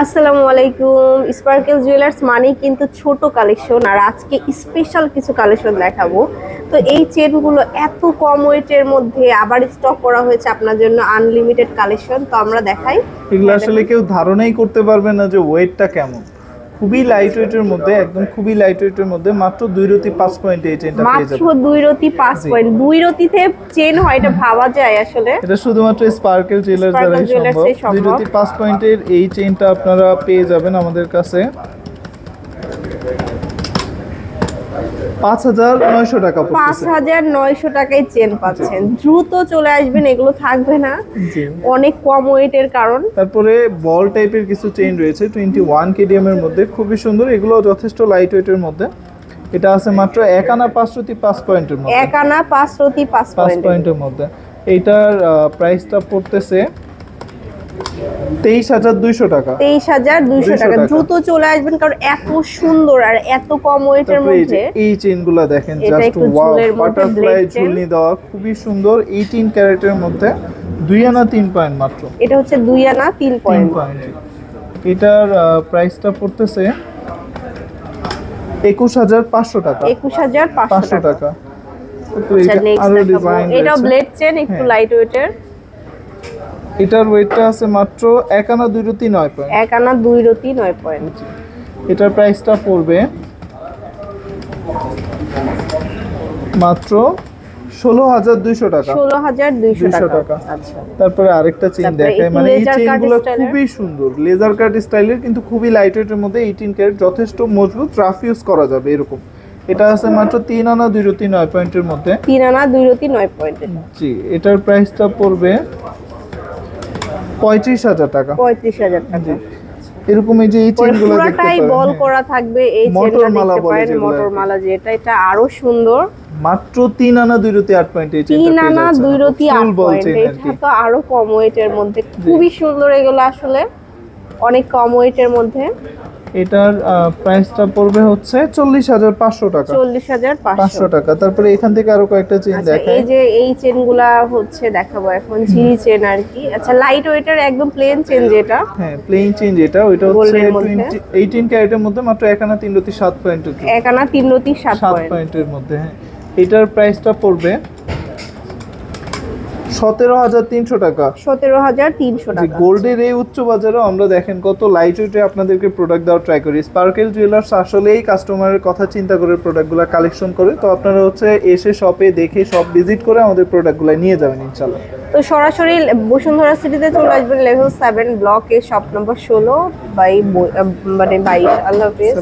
আসসালামু আলাইকুম। Sparkle jewellers মানে কিন্তু ছোট কালেকশন, আর আজকে স্পেশাল কিছু কালেকশন দেখাবো। তো এই চেনগুলো এত কম ওয়েটের মধ্যে আবার স্টক করা হয়েছে আপনার জন্য, আনলিমিটেড কালেকশন। তো আমরা দেখাই। এগুলো আসলে কেউ ধারণাই করতে পারবে না যে ওয়েটটা কেমন। খুবই লাইট ওয়েটের মধ্যে, একদম খুবই লাইট ওয়েটের মধ্যে, মাত্র 2 রতি 5 পয়েন্ট এই চেনটা পেয়ে যাবেন। মাত্র 2 রতি 5 পয়েন্ট। 2 রতিতে চেন হয়, এটা ভাবা যায় আসলে? এটা শুধুমাত্র স্পার্কেল জুয়েলার্স দ্বারাই সম্ভব। 2 রতি 5 পয়েন্টের এই চেনটা আপনারা পেয়ে যাবেন আমাদের কাছে 5900 টাকা পড়তেছে। 5900 টাকায় চেন পাচ্ছেন। দ্রুত চলে আসবেন, এগুলো থাকবে না, অনেক কম ওয়েটের কারণ। তারপরে বল টাইপের কিছু চেইন রয়েছে 21 কেডিএম এর মধ্যে, খুবই সুন্দর। এগুলো যথেষ্ট লাইট ওয়েটের মধ্যে। এটা আছে মাত্র 1 আনা 5 রতি 5 পয়েন্টের মধ্যে। 1 আনা 5 রতি 5 পয়েন্টের মধ্যে। এইটার প্রাইসটা পড়তেছে 23200 টাকা। 23200 টাকা। দ্রুত চলে আসবেন কারণ এত সুন্দর আর এত কম ওয়েটের মধ্যে। এই চেইনগুলো দেখেন, জাস্ট ওয়াও, বাটারফ্লাই ঝুলনি দেওয়া, খুবই সুন্দর। 18 ক্যারেটের মধ্যে 2 আনা 3 পয়েন্ট মাত্র। এটা হচ্ছে 2 আনা 3 পয়েন্ট। এটার প্রাইসটা পড়তেছে 21500 টাকা। 21500 টাকা। আরো ডিজাইন, এটা ব্লেড চেন, একটু লাইট ওয়েটের। এটার ওয়েটটা আছে মাত্র 1 আনা 2 রতি 9 পয়েন্ট। 1 আনা 2 রতি 9 পয়েন্ট। এটার প্রাইসটা পড়বে মাত্র 16200 টাকা। 16200 টাকা। আচ্ছা, তারপরে আরেকটা চেইন দেখাই। মানে এই চেইনগুলো খুবই সুন্দর, লেজার কাট স্টাইলের, কিন্তু খুবই লাইট ওয়েটের মধ্যে। 18 ক্যারেট, যথেষ্ট মজবুত, রাফ ইউজ করা যাবে এরকম। এটা আছে মাত্র 3 আনা 2 রতি 9 পয়েন্টের মধ্যে। 3 আনা 2 রতি 9 পয়েন্ট। জি, এটার প্রাইসটা পড়বে 35000 টাকা। 35000 টাকা। এরকম এই যে এই চেইনগুলো দেখতে পুরোটাই বল করা থাকবে। এই চেনটা দেখতে পারেন, মোটর মালা, যেটা এটা আরো সুন্দর। মাত্র 3 আনা 2 রতি 8 পয়েন্ট এই চেনটা। 3 আনা 2 রতি 8 পয়েন্ট। এটা তো আরো কম ওয়েটের মধ্যে, খুবই সুন্দর। এগুলো আসলে অনেক কম ওয়েটের মধ্যে। এটার প্রাইসটা পড়বে হচ্ছে 40500 টাকা। 40500 টাকা। তারপরে এখান থেকে আরো কয়েকটা চেইন দেখাই। এই যে এই চেনগুলা হচ্ছে দেখাবো এখন, ঝিরি চেন আর কি। আচ্ছা, লাইট ওয়েটের একদম প্লেন চেন যেটা। হ্যাঁ, প্লেন চেন যেটা, ওইটা হচ্ছে 18 ক্যারেটের মধ্যে, মাত্র 1 আনা 3 রতি 7 পয়েন্ট। 1 আনা 3 রতি 7 পয়েন্টের মধ্যে। হ্যাঁ, এটার প্রাইসটা পড়বে 17300 টাকা। 17300 টাকা। গোল্ডের এই উচ্চ বাজারেও আমরা দেখেন কত লাইট ওয়েটে আপনাদেরকে প্রোডাক্ট দেওয়ার ট্রাই করি। স্পার্কেল জুয়েলার্স আসলেই কাস্টমারের কথা চিন্তা করে প্রোডাক্টগুলো কালেকশন করে। তো আপনারা হচ্ছে এসে শপে দেখে, শপ ভিজিট করে আমাদের প্রোডাক্টগুলো নিয়ে যাবেন ইনশাআল্লাহ। তো সরাসরি বসুন্ধরা সিটিতে চলে আসবেন, লেভেল 7 ব্লকে, শপ নম্বর 16 বাই 22। আল্লাহ হাফেজ।